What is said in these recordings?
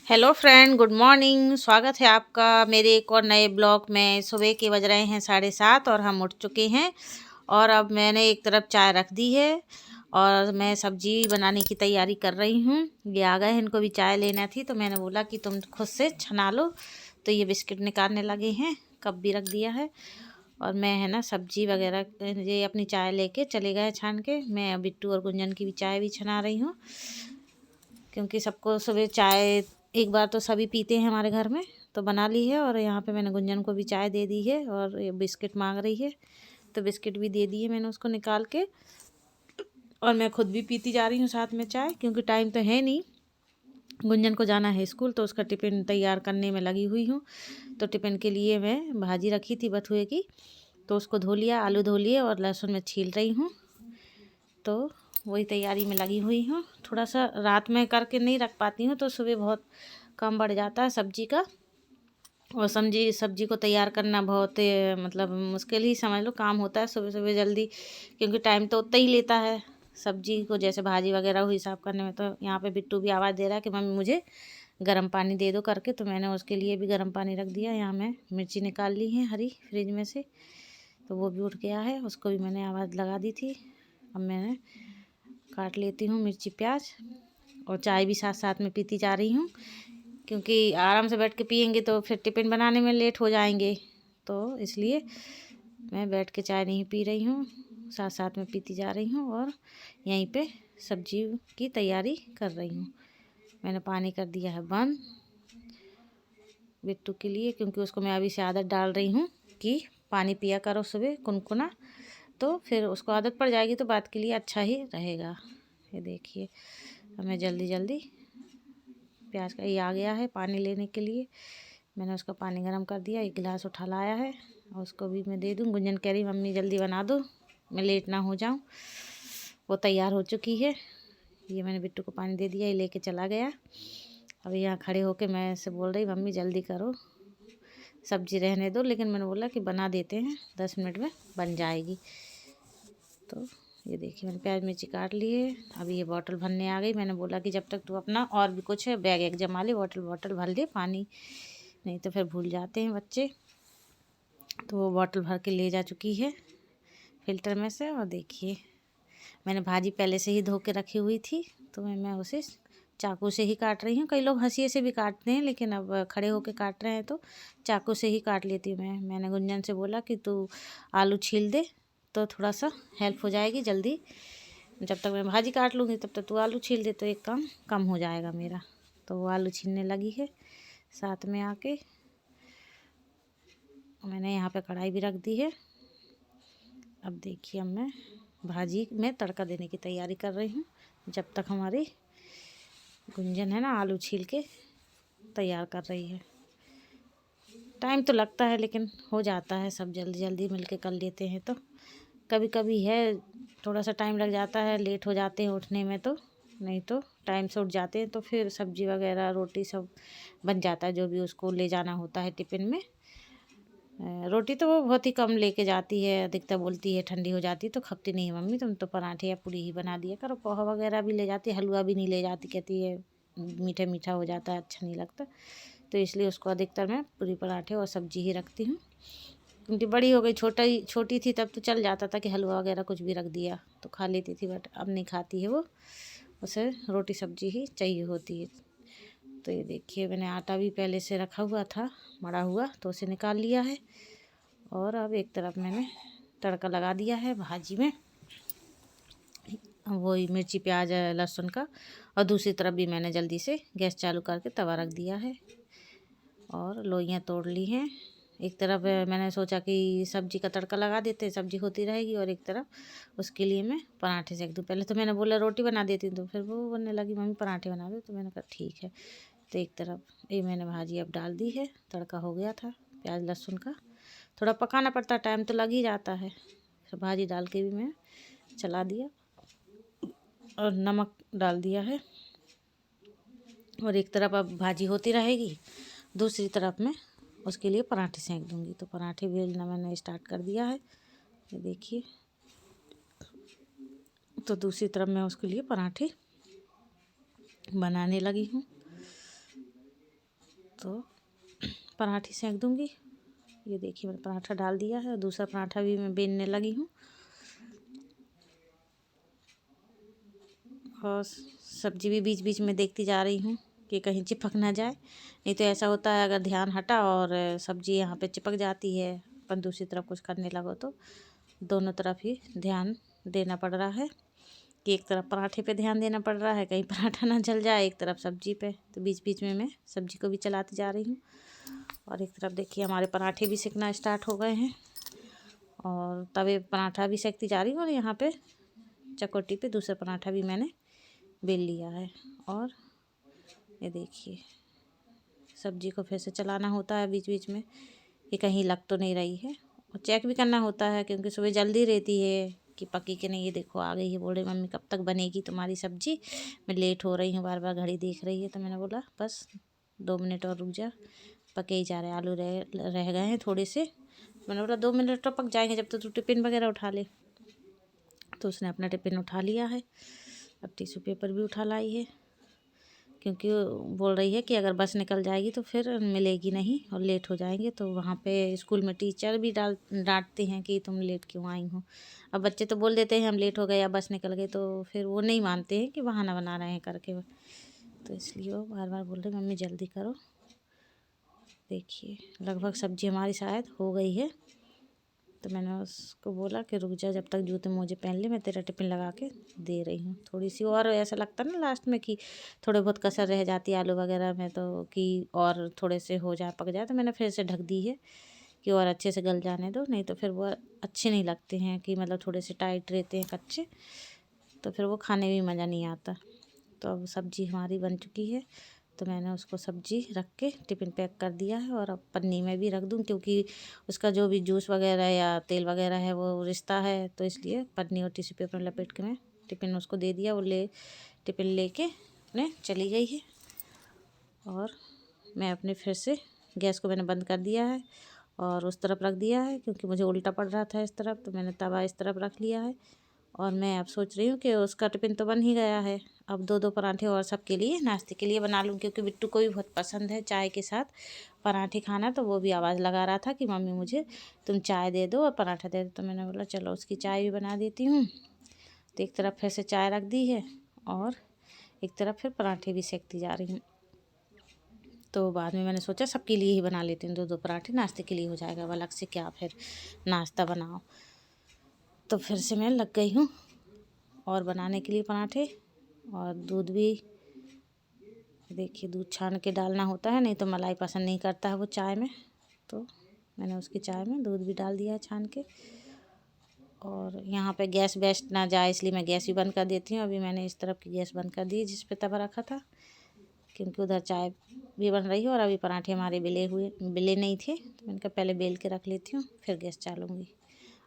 Hello friend, good morning. स्वागत है आपका मेरे एक और नए ब्लॉग में। सुबह के बज रहे हैं 7:30 और हम उठ चुके हैं। और अब मैंने एक तरफ चाय रख दी है और मैं सब्जी बनाने की तैयारी कर रही हूँ। ये आ गए हैं, इनको भी चाय लेना थी तो मैंने बोला कि तुम खुद से छना लो। तो ये बिस्किट निकालने लगे हैं, कप भी रख दिया है और मैं है ना सब्जी वगैरह ये अपनी चाय लेके चले गए छान के। मैं बिट्टू और गुंजन की भी चाय भी छना रही हूँ, क्योंकि सबको सुबह चाय एक बार तो सभी पीते हैं हमारे घर में, तो बना ली है। और यहाँ पे मैंने गुंजन को भी चाय दे दी है और ये बिस्किट मांग रही है तो बिस्किट भी दे दिए मैंने उसको निकाल के। और मैं खुद भी पीती जा रही हूँ साथ में चाय, क्योंकि टाइम तो है नहीं। गुंजन को जाना है स्कूल तो उसका टिफ़िन तैयार करने में लगी हुई हूँ। तो टिफ़िन के लिए मैं भाजी रखी थी बथुए की, तो उसको धो लिया, आलू धो लिए और लहसुन में छील रही हूँ। तो वही तैयारी में लगी हुई हूँ। थोड़ा सा रात में करके नहीं रख पाती हूँ तो सुबह बहुत काम बढ़ जाता है सब्जी का। और सब्जी को तैयार करना बहुत मतलब मुश्किल ही समझ लो काम होता है सुबह सुबह जल्दी, क्योंकि टाइम तो उतना ही लेता है सब्जी को जैसे भाजी वगैरह हुई साफ़ करने में। तो यहाँ पे बिट्टू भी आवाज़ दे रहा है कि मम्मी मुझे गर्म पानी दे दो करके, तो मैंने उसके लिए भी गर्म पानी रख दिया। यहाँ मैं मिर्ची निकाल ली है हरी फ्रिज में से, तो वो भी उठ गया है, उसको भी मैंने आवाज़ लगा दी थी। अब मैंने काट लेती हूँ मिर्ची प्याज और चाय भी साथ साथ में पीती जा रही हूँ, क्योंकि आराम से बैठ के पियेंगे तो फिर टिफ़िन बनाने में लेट हो जाएंगे। तो इसलिए मैं बैठ के चाय नहीं पी रही हूँ, साथ साथ में पीती जा रही हूँ और यहीं पे सब्जी की तैयारी कर रही हूँ। मैंने पानी कर दिया है बंद बिट्टू के लिए, क्योंकि उसको मैं अभी से आदत डाल रही हूँ कि पानी पिया करो सुबह कुनकुना, तो फिर उसको आदत पड़ जाएगी तो बात के लिए अच्छा ही रहेगा। ये देखिए हमें जल्दी जल्दी प्याज का ये आ गया है पानी लेने के लिए। मैंने उसका पानी गर्म कर दिया, एक गिलास उठा लाया है और उसको भी मैं दे दूँ। गुंजन कह रही मम्मी जल्दी बना दो, मैं लेट ना हो जाऊँ। वो तैयार हो चुकी है। ये मैंने बिट्टू को पानी दे दिया, ये लेके चला गया। अब यहाँ खड़े होके मैं ऐसे बोल रही मम्मी जल्दी करो, सब्जी रहने दो, लेकिन मैंने बोला कि बना देते हैं 10 मिनट में बन जाएगी। तो ये देखिए मैंने प्याज मिर्ची काट लिए। अभी ये बॉटल भरने आ गई। मैंने बोला कि जब तक तू अपना और भी कुछ है बैग एक जमा ले, बॉटल भर ले पानी, नहीं तो फिर भूल जाते हैं बच्चे। तो वो बॉटल भर के ले जा चुकी है फ़िल्टर में से। और देखिए मैंने भाजी पहले से ही धो के रखी हुई थी, तो मैं उसे चाकू से ही काट रही हूँ। कई लोग हंसिए से भी काटते हैं, लेकिन अब खड़े होके काट रहे हैं तो चाकू से ही काट लेती हूँ मैं। मैंने गुंजन से बोला कि तू आलू छील दे तो थोड़ा सा हेल्प हो जाएगी जल्दी। जब तक मैं भाजी काट लूँगी तब तक तू आलू छील दे तो एक काम कम हो जाएगा मेरा। तो वो आलू छीलने लगी है साथ में आके। मैंने यहाँ पे कढ़ाई भी रख दी है। अब देखिए अब मैं भाजी में तड़का देने की तैयारी कर रही हूँ, जब तक हमारी गुंजन है ना आलू छील के तैयार कर रही है। टाइम तो लगता है लेकिन हो जाता है, सब जल्दी जल्दी मिलके कर लेते हैं। तो कभी कभी है थोड़ा सा टाइम लग जाता है, लेट हो जाते हैं उठने में, तो नहीं तो टाइम से उठ जाते हैं तो फिर सब्जी वगैरह रोटी सब बन जाता है, जो भी उसको ले जाना होता है टिफ़िन में। रोटी तो वो बहुत ही कम लेके जाती है, अधिकतर बोलती है ठंडी हो जाती है तो खपती नहीं है मम्मी, तुम तो पराठे या पूरी ही बना दिया करो। पोहा वगैरह भी ले जाती है, हलवा भी नहीं ले जाती, कहती है मीठा मीठा हो जाता है अच्छा नहीं लगता। तो इसलिए उसको अधिकतर मैं पूरी पराठे और सब्जी ही रखती हूँ। क्योंकि बड़ी हो गई, छोटी थी तब तो चल जाता था कि हलवा वगैरह कुछ भी रख दिया तो खा लेती थी, बट अब नहीं खाती है वो, उसे रोटी सब्जी ही चाहिए होती है। तो ये देखिए मैंने आटा भी पहले से रखा हुआ था मड़ा हुआ, तो उसे निकाल लिया है। और अब एक तरफ मैंने तड़का लगा दिया है भाजी में, वही मिर्ची प्याज लहसुन का। और दूसरी तरफ भी मैंने जल्दी से गैस चालू करके तवा रख दिया है और लोइयाँ तोड़ ली हैं। एक तरफ मैंने सोचा कि सब्जी का तड़का लगा देते, सब्जी होती रहेगी, और एक तरफ उसके लिए मैं पराठे सेक दूँ। पहले तो मैंने बोला रोटी बना देती हूँ, तो फिर वो बोलने लगी मम्मी पराठे बना दो, तो मैंने कहा ठीक है। तो एक तरफ ये मैंने भाजी अब डाल दी है, तड़का हो गया था प्याज लहसुन का। थोड़ा पकाना पड़ता, टाइम तो लग ही जाता है। फिर भाजी डाल के भी मैं चला दिया और नमक डाल दिया है। और एक तरफ अब भाजी होती रहेगी, दूसरी तरफ मैं उसके लिए पराठे सेंक दूँगी। तो पराठे बेलना मैंने स्टार्ट कर दिया है, ये देखिए। तो दूसरी तरफ मैं उसके लिए पराठे बनाने लगी हूँ। तो पराठे सेंक दूँगी। ये देखिए मैंने पराठा डाल दिया है, दूसरा पराठा भी मैं बेलने लगी हूँ। और सब्जी भी बीच बीच में देखती जा रही हूँ कि कहीं चिपक ना जाए, नहीं तो ऐसा होता है अगर ध्यान हटा और सब्जी यहाँ पे चिपक जाती है, अपन दूसरी तरफ कुछ करने लगो तो दोनों तरफ ही ध्यान देना पड़ रहा है कि एक तरफ पराठे पे ध्यान देना पड़ रहा है, कहीं पराठा ना जल जाए, एक तरफ सब्जी पे। तो बीच बीच में मैं सब्जी को भी चलाती जा रही हूँ। और एक तरफ देखिए हमारे पराठे भी सिकना स्टार्ट हो गए हैं और तवे पराठा भी सेकती जा रही हूँ। और यहाँ पे चकोटी पे दूसरा पराठा भी मैंने बेल लिया है। और ये देखिए सब्जी को फिर से चलाना होता है बीच बीच में कि कहीं लग तो नहीं रही है, और चेक भी करना होता है क्योंकि सुबह जल्दी रहती है कि पकी कि नहीं। ये देखो आ गई है, बोल रही मम्मी कब तक बनेगी तुम्हारी सब्जी, मैं लेट हो रही हूँ, बार बार घड़ी देख रही है। तो मैंने बोला बस 2 मिनट और रुक जा, पके ही जा रहे, आलू रह गए हैं थोड़े से। मैंने बोला 2 मिनट तो पक जाएंगे जब तक तू टिफ़िन वगैरह उठा ले। तो उसने अपना टिफ़िन उठा लिया है, अब टिश्यू पेपर भी उठा लाई है क्योंकि बोल रही है कि अगर बस निकल जाएगी तो फिर मिलेगी नहीं और लेट हो जाएंगे। तो वहाँ पे स्कूल में टीचर भी डांटते हैं कि तुम लेट क्यों आई हो। अब बच्चे तो बोल देते हैं हम लेट हो गए या बस निकल गई, तो फिर वो नहीं मानते हैं कि बहाना बना रहे हैं करके। तो इसलिए वो बार बार बोल रहे मम्मी जल्दी करो। देखिए लगभग सब्जी हमारी शायद हो गई है। तो मैंने उसको बोला कि रुक जा, जब तक जूते मोजे पहन ले, मैं तेरा टिफ़िन लगा के दे रही हूँ। थोड़ी सी और ऐसा लगता ना लास्ट में कि थोड़े बहुत कसर रह जाती है आलू वगैरह में, तो कि और थोड़े से हो जाए पक जाए, तो मैंने फिर से ढक दी है कि और अच्छे से गल जाने दो, नहीं तो फिर वो अच्छे नहीं लगते हैं कि मतलब थोड़े से टाइट रहते हैं कच्चे, तो फिर वो खाने में मज़ा नहीं आता। तो अब सब्जी हमारी बन चुकी है, तो मैंने उसको सब्जी रख के टिफ़िन पैक कर दिया है। और अब पन्नी में भी रख दूँ क्योंकि उसका जो भी जूस वगैरह या तेल वगैरह है वो रिश्ता है, तो इसलिए पन्नी और टिश्यू पेपर में लपेट के मैं टिफ़िन उसको दे दिया। वो टिफ़िन लेके अपने चली गई है। और मैं अपने फिर से गैस को मैंने बंद कर दिया है और उस तरफ रख दिया है क्योंकि मुझे उल्टा पड़ रहा था इस तरफ, तो मैंने तवा इस तरफ रख लिया है। और मैं अब सोच रही हूँ कि उसका टिफ़िन तो बन ही गया है, अब 2-2 पराठे और सबके लिए नाश्ते के लिए बना लूँ क्योंकि बिट्टू को भी बहुत पसंद है चाय के साथ पराठे खाना। तो वो भी आवाज़ लगा रहा था कि मम्मी मुझे तुम चाय दे दो और पराठा दे दो। तो मैंने बोला चलो उसकी चाय भी बना देती हूँ। तो एक तरफ फिर से चाय रख दी है और एक तरफ फिर पराठे भी सेकती जा रही हूँ। तो बाद में मैंने सोचा सबके लिए ही बना लेती हूँ, 2-2 पराठे नाश्ते के लिए हो जाएगा, अब अलग से क्या फिर नाश्ता बनाओ। तो फिर से मैं लग गई हूँ और बनाने के लिए पराठे। और दूध भी देखिए दूध छान के डालना होता है, नहीं तो मलाई पसंद नहीं करता है वो चाय में, तो मैंने उसकी चाय में दूध भी डाल दिया है छान के। और यहाँ पे गैस वेस्ट ना जाए इसलिए मैं गैस भी बंद कर देती हूँ। अभी मैंने इस तरफ की गैस बंद कर दी जिस पे तवा रखा था, क्योंकि उधर चाय भी बन रही है और अभी पराठे हमारे बेले नहीं थे, तो मैंने कहा पहले बेल के रख लेती हूँ फिर गैस चालूँगी।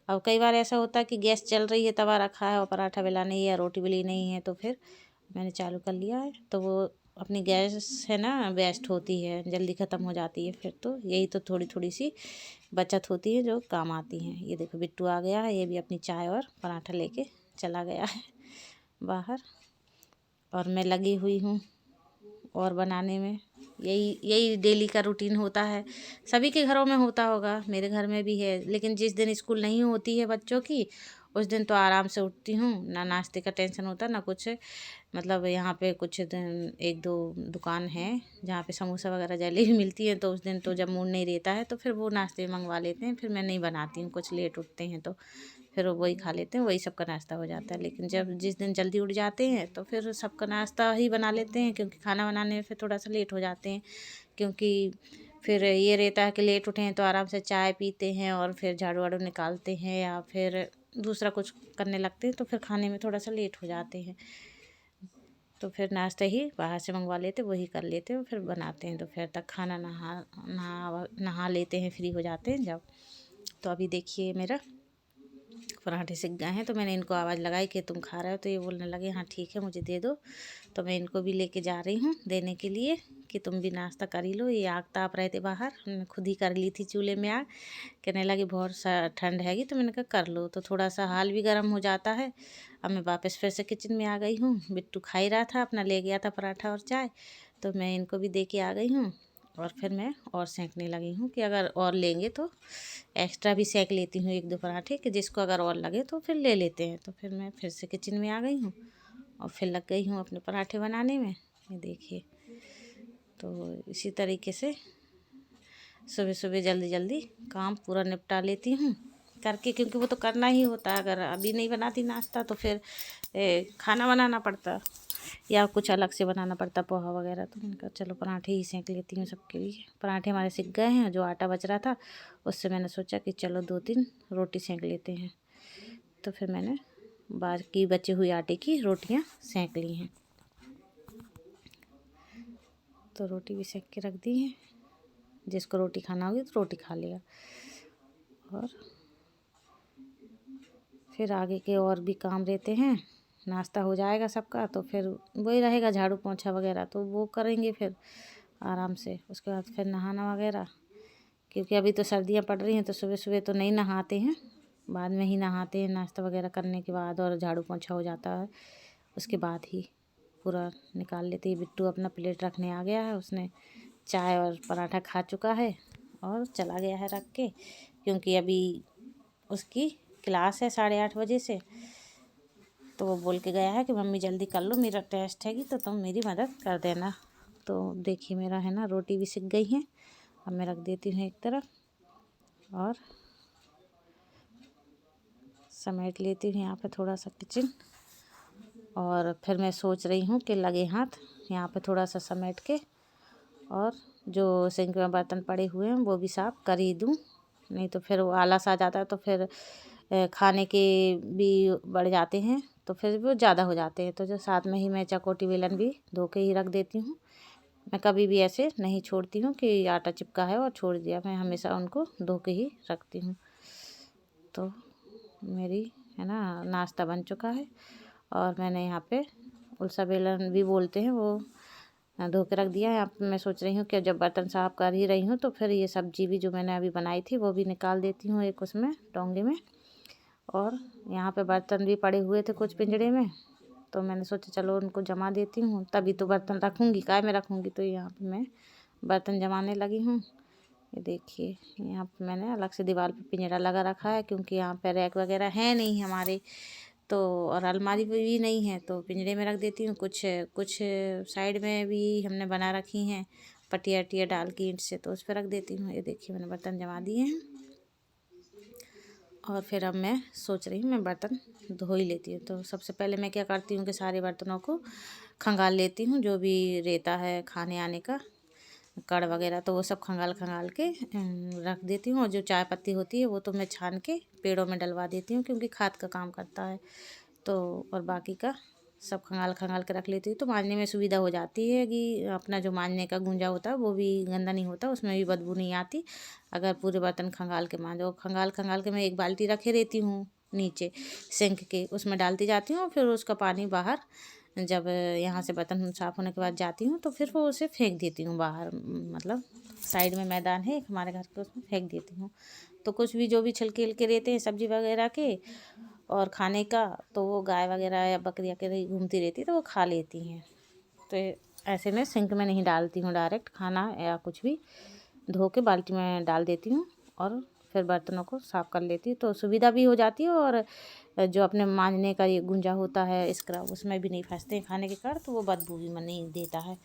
अब कई बार ऐसा होता है कि गैस चल रही है, तवा रखा है और पराठा बेला नहीं है या रोटी बेली नहीं है, तो फिर मैंने चालू कर लिया है। तो वो अपनी गैस है ना वेस्ट होती है, जल्दी ख़त्म हो जाती है फिर, तो यही तो थोड़ी थोड़ी सी बचत होती है जो काम आती हैं। ये देखो बिट्टू आ गया है, ये भी अपनी चाय और पराठा लेके चला गया है बाहर, और मैं लगी हुई हूँ और बनाने में। यही यही डेली का रूटीन होता है, सभी के घरों में होता होगा, मेरे घर में भी है। लेकिन जिस दिन स्कूल नहीं होती है बच्चों की उस दिन तो आराम से उठती हूँ, ना नाश्ते का टेंशन होता ना कुछ। मतलब यहाँ पे कुछ दिन 1-2 दुकान है जहाँ पे समोसा वगैरह जलेबी मिलती है, तो उस दिन तो जब मूड नहीं रहता है तो फिर वो नाश्ते मंगवा लेते हैं, फिर मैं नहीं बनाती हूँ, कुछ लेट उठते हैं तो फिर वो वही खा लेते हैं, वही सबका नाश्ता हो जाता है। लेकिन जब जिस दिन जल्दी उठ जाते हैं तो फिर सबका नाश्ता ही बना लेते हैं, क्योंकि खाना बनाने में फिर थोड़ा सा लेट हो जाते हैं, क्योंकि फिर ये रहता है कि लेट उठे हैं तो आराम से चाय पीते हैं और फिर झाड़ू वाड़ू निकालते हैं या फिर दूसरा कुछ करने लगते हैं, तो फिर खाने में थोड़ा सा लेट हो जाते हैं। तो फिर नाश्ता ही बाहर से मंगवा लेते, वही कर लेते और फिर बनाते हैं। दोपहर तक खाना नहा लेते हैं, फ्री हो जाते हैं जब। तो अभी देखिए मेरा पराठे सिक गए हैं, तो मैंने इनको आवाज़ लगाई कि तुम खा रहे हो, तो ये बोलने लगे हाँ ठीक है मुझे दे दो। तो मैं इनको भी लेके जा रही हूँ देने के लिए कि तुम भी नाश्ता कर ही लो। ये आग ताप रहे थे बाहर, हमने खुद ही कर ली थी चूल्हे में आग। कहने लगी बहुत सा ठंड हैगी, तो मैंने कहा कर लो, तो थोड़ा सा हाल भी गर्म हो जाता है। अब मैं वापस फिर से किचन में आ गई हूँ। बिट्टू खा ही रहा था अपना, ले गया था पराठा और चाय, तो मैं इनको भी दे के आ गई हूँ। और फिर मैं और सेंकने लगी हूँ कि अगर और लेंगे तो एक्स्ट्रा भी सेंक लेती हूँ 1-2 पराठे, कि जिसको अगर और लगे तो फिर ले लेते हैं। तो फिर मैं फिर से किचन में आ गई हूँ और फिर लग गई हूँ अपने पराठे बनाने में। ये देखिए, तो इसी तरीके से सुबह सुबह जल्दी जल्दी काम पूरा निपटा लेती हूँ करके, क्योंकि वो तो करना ही होता है। अगर अभी नहीं बनाती नाश्ता तो फिर खाना बनाना पड़ता या कुछ अलग से बनाना पड़ता, पोहा वगैरह। तो मैंने कहा चलो पराठे ही सेंक लेती हूँ सबके लिए। पराठे हमारे सिक गए हैं, जो आटा बच रहा था उससे मैंने सोचा कि चलो 2-3 रोटी सेंक लेते हैं। तो फिर मैंने बाकी बचे हुए आटे की रोटियां सेंक ली हैं। तो रोटी भी सेंक के रख दी है, जिसको रोटी खाना होगी तो रोटी खा लेगा। और फिर आगे के और भी काम रहते हैं। नाश्ता हो जाएगा सबका तो फिर वही रहेगा झाड़ू पोंछा वगैरह, तो वो करेंगे फिर आराम से। उसके बाद फिर नहाना वगैरह, क्योंकि अभी तो सर्दियाँ पड़ रही हैं तो सुबह सुबह तो नहीं नहाते हैं, बाद में ही नहाते हैं नाश्ता वगैरह करने के बाद, और झाड़ू पोंछा हो जाता है उसके बाद ही पूरा निकाल लेते हैं। बिट्टू अपना प्लेट रखने आ गया है, उसने चाय और पराठा खा चुका है और चला गया है रख के, क्योंकि अभी उसकी क्लास है 8:30 बजे से। तो वो बोल के गया है कि मम्मी जल्दी कर लो, मेरा टेस्ट है कि तो तुम मेरी मदद कर देना। तो देखिए मेरा है ना रोटी भी सिक गई है, अब मैं रख देती हूँ एक तरफ और समेट लेती हूँ यहाँ पे थोड़ा सा किचन। और फिर मैं सोच रही हूँ कि लगे हाथ यहाँ पे थोड़ा सा समेट के और जो सिंक में बर्तन पड़े हुए हैं वो भी साफ़ कर ही दूँ, नहीं तो फिर वो आलस आ जाता है। तो फिर खाने के भी बढ़ जाते हैं तो फिर वो ज़्यादा हो जाते हैं। तो जो साथ में ही मैं चकोटी बेलन भी धो के ही रख देती हूँ। मैं कभी भी ऐसे नहीं छोड़ती हूँ कि आटा चिपका है और छोड़ दिया, मैं हमेशा उनको धो के ही रखती हूँ। तो मेरी है ना नाश्ता बन चुका है और मैंने यहाँ पे उल्सा बेलन भी बोलते हैं वो धो के रख दिया है। यहाँ पे मैं सोच रही हूँ कि जब बर्तन साफ़ कर ही रही हूँ तो फिर ये सब्जी भी जो मैंने अभी बनाई थी वो भी निकाल देती हूँ एक उसमें डोंगे में। और यहाँ पे बर्तन भी पड़े हुए थे कुछ पिंजड़े में, तो मैंने सोचा चलो उनको जमा देती हूँ, तभी तो बर्तन रखूँगी, काय में रखूँगी। तो यहाँ पे मैं बर्तन जमाने लगी हूँ। ये देखिए यहाँ पे मैंने अलग से दीवार पे पिंजरा लगा रखा है, क्योंकि यहाँ पे रैक वगैरह है नहीं हमारे, तो और अलमारी भी नहीं है, तो पिंजरे में रख देती हूँ। कुछ कुछ साइड में भी हमने बना रखी हैं पटिया वटिया डाल के ईंट से, तो उस पर रख देती हूँ। ये देखिए मैंने बर्तन जमा दिए हैं और फिर अब मैं सोच रही हूँ मैं बर्तन धो ही लेती हूँ। तो सबसे पहले मैं क्या करती हूँ कि सारे बर्तनों को खंगाल लेती हूँ, जो भी रहता है खाने आने का कड़ वगैरह, तो वो सब खंगाल खंगाल के रख देती हूँ। और जो चाय पत्ती होती है वो तो मैं छान के पेड़ों में डलवा देती हूँ, क्योंकि खाद का काम करता है। तो और बाकी का सब खंगाल खंगाल के रख लेती हूँ, तो मांजने में सुविधा हो जाती है कि अपना जो मांजने का गूंजा होता है वो भी गंदा नहीं होता, उसमें भी बदबू नहीं आती अगर पूरे बर्तन खंगाल के मांजो। खंगाल खंगाल के मैं एक बाल्टी रखे रहती हूँ नीचे सिंक के, उसमें डालती जाती हूँ। फिर उसका पानी बाहर जब यहाँ से बर्तन साफ़ होने के बाद जाती हूँ तो फिर वो उसे फेंक देती हूँ बाहर, मतलब साइड में मैदान है एक हमारे घर के, उसमें फेंक देती हूँ। तो कुछ भी जो भी छिलके विलके रहते हैं सब्जी वगैरह के और खाने का, तो वो गाय वगैरह या बकरियाँ के घूमती रहती है तो वो खा लेती हैं। तो ऐसे में सिंक में नहीं डालती हूँ, डायरेक्ट खाना या कुछ भी धो के बाल्टी में डाल देती हूँ और फिर बर्तनों को साफ़ कर लेती हूँ। तो सुविधा भी हो जाती है और जो अपने मांजने का ये गुंजा होता है स्क्रब, उसमें भी नहीं फंसते हैं खाने के कड़, तो वो बदबू भी नहीं देता है।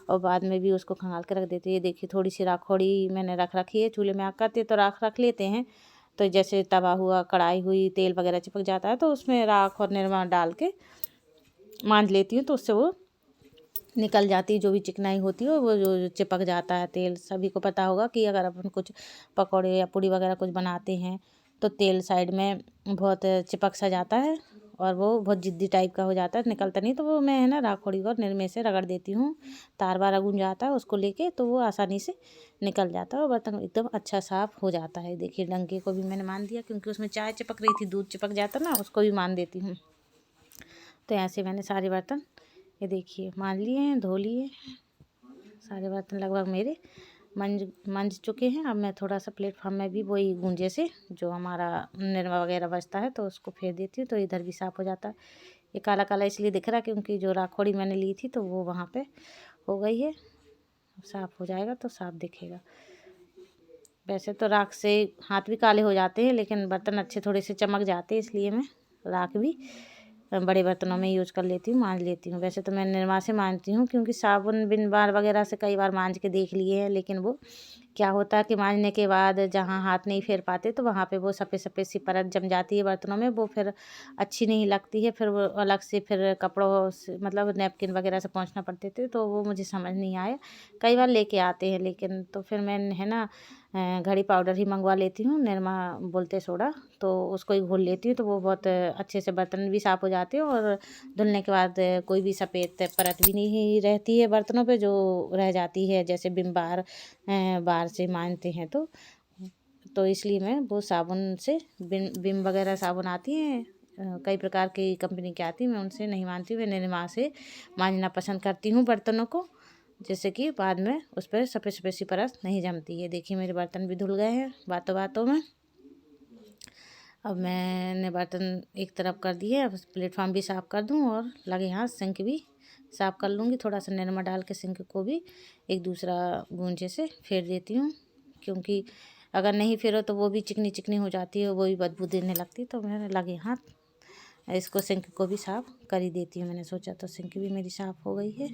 और बाद में भी उसको खंगाल के रख देते हैं। ये देखिए थोड़ी सी राखोड़ी मैंने रख रखी है, चूल्हे में आग करते तो राख रख लेते हैं, तो जैसे तवा हुआ कढ़ाई हुई तेल वगैरह चिपक जाता है तो उसमें राख और निरमा डाल के मांज लेती हूँ, तो उससे वो निकल जाती है जो भी चिकनाई होती है, वो जो चिपक जाता है तेल। सभी को पता होगा कि अगर अपन कुछ पकौड़े या पूड़ी वगैरह कुछ बनाते हैं तो तेल साइड में बहुत चिपक सा जाता है और वो बहुत जिद्दी टाइप का हो जाता है, निकलता नहीं। तो वो मैं है ना राखोड़ी और निरमे से रगड़ देती हूँ, तार बार गुंज जाता है उसको लेके, तो वो आसानी से निकल जाता है और बर्तन एकदम अच्छा साफ़ हो जाता है। देखिए डंके को भी मैंने मान दिया, क्योंकि उसमें चाय चिपक रही थी, दूध चिपक जाता ना, उसको भी मान देती हूँ। तो ऐसे मैंने सारे बर्तन ये देखिए मान लिए हैं, धो लिए। सारे बर्तन लगभग मेरे मंज चुके हैं। अब मैं थोड़ा सा प्लेटफॉर्म में भी वही गूंजे से जो हमारा निरमा वगैरह बचता है तो उसको फेर देती हूँ, तो इधर भी साफ़ हो जाता है। ये काला काला इसलिए दिख रहा है क्योंकि जो राखोड़ी मैंने ली थी तो वो वहाँ पे हो गई है, साफ़ हो जाएगा तो साफ़ दिखेगा। वैसे तो राख से हाथ भी काले हो जाते हैं, लेकिन बर्तन अच्छे थोड़े से चमक जाते हैं, इसलिए मैं राख भी बड़े बर्तनों में यूज़ कर लेती हूँ, मांज लेती हूँ। वैसे तो मैं निरमा से मांजती हूँ, क्योंकि साबुन बिन बार वगैरह से कई बार मांज के देख लिए हैं, लेकिन वो क्या होता है कि मांजने के बाद जहाँ हाथ नहीं फेर पाते तो वहाँ पे वो सफ़ेद सफ़ेद सी परत जम जाती है बर्तनों में, वो फिर अच्छी नहीं लगती है। फिर वो अलग से फिर कपड़ों से मतलब नैपकिन वगैरह से पोंछना पड़ते थे, तो वो मुझे समझ नहीं आया। कई बार लेके आते हैं, लेकिन तो फिर मैं है ना घड़ी पाउडर ही मंगवा लेती हूँ, निरमा बोलते सोडा, तो उसको ही घोल लेती हूँ, तो वो बहुत अच्छे से बर्तन भी साफ़ हो जाते हैं और धुलने के बाद कोई भी सफ़ेद परत भी नहीं रहती है बर्तनों पे जो रह जाती है, जैसे विम बार बार से मांजते हैं तो इसलिए मैं वो साबुन से विम वगैरह साबुन आती हैं, कई प्रकार की कंपनी की आती हैं, मैं उनसे नहीं मानती हूँ। मैं निरमा से मांजना पसंद करती हूँ बर्तनों को, जैसे कि बाद में उस पर सफ़ेद सफ़ेद सी परत नहीं जमती है। देखिए मेरे बर्तन भी धुल गए हैं बातों बातों में। अब मैंने बर्तन एक तरफ कर दिए, अब प्लेटफॉर्म भी साफ़ कर दूँ और लगे हाथ सिंक भी साफ़ कर लूँगी। थोड़ा सा निरमा डाल के सिंक को भी एक दूसरा गूंजे से फेर देती हूँ, क्योंकि अगर नहीं फेरो तो वो भी चिकनी चिकनी हो जाती है, वो भी बदबू देने लगती है। तो मैंने लगे हाथ इसको सिंक को भी साफ़ कर ही देती हूँ। मैंने सोचा तो सिंक भी मेरी साफ़ हो गई है।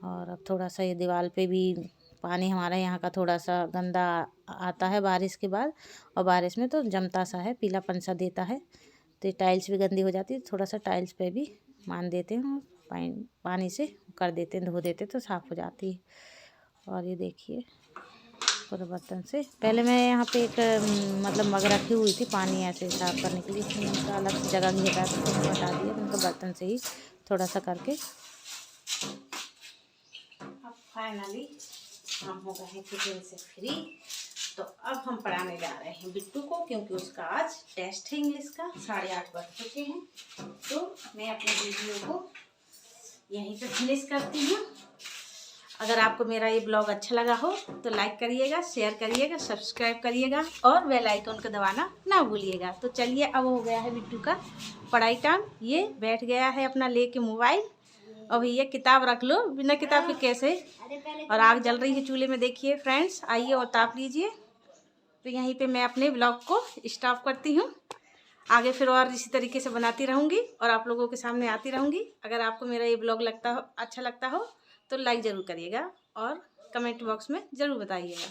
और अब थोड़ा सा ये दीवार पे भी पानी हमारे यहाँ का थोड़ा सा गंदा आता है बारिश के बाद, और बारिश में तो जमता सा है, पीलापन सा देता है, तो ये टाइल्स भी गंदी हो जाती है। थोड़ा सा टाइल्स पे भी मान देते हैं और पानी से कर देते हैं, धो देते हैं, तो साफ़ हो जाती है। और ये देखिए पूरे बर्तन से पहले मैं यहाँ पे एक मतलब मग रखी हुई थी पानी ऐसे साफ़ करने के लिए, इसलिए उनका अलग से जगह घेरा था तो मैंने हटा दिया, उनका बर्तन से ही थोड़ा सा करके। अब फाइनली हम हो गए हैं किचन से फ्री, तो अब हम पढ़ाने जा रहे हैं बिट्टू को, क्योंकि उसका आज टेस्ट है इंग्लिश का। 8:30 बज चुके हैं, तो मैं अपने वीडियो को यहीं पे फिनिश करती हूँ। अगर आपको मेरा ये ब्लॉग अच्छा लगा हो तो लाइक करिएगा, शेयर करिएगा, सब्सक्राइब करिएगा और बेल आइकन को दबाना ना भूलिएगा। तो चलिए, अब हो गया है बिट्टू का पढ़ाई टाइम। ये बैठ गया है अपना लेके मोबाइल, और भैया किताब रख लो, बिना किताब के कैसे। और आग जल रही है चूल्हे में, देखिए फ्रेंड्स, आइए और ताप लीजिए। तो यहीं पे मैं अपने ब्लॉग को स्टॉप करती हूँ। आगे फिर और इसी तरीके से बनाती रहूँगी और आप लोगों के सामने आती रहूँगी। अगर आपको मेरा ये ब्लॉग अच्छा लगता हो तो लाइक ज़रूर करिएगा और कमेंट बॉक्स में ज़रूर बताइएगा।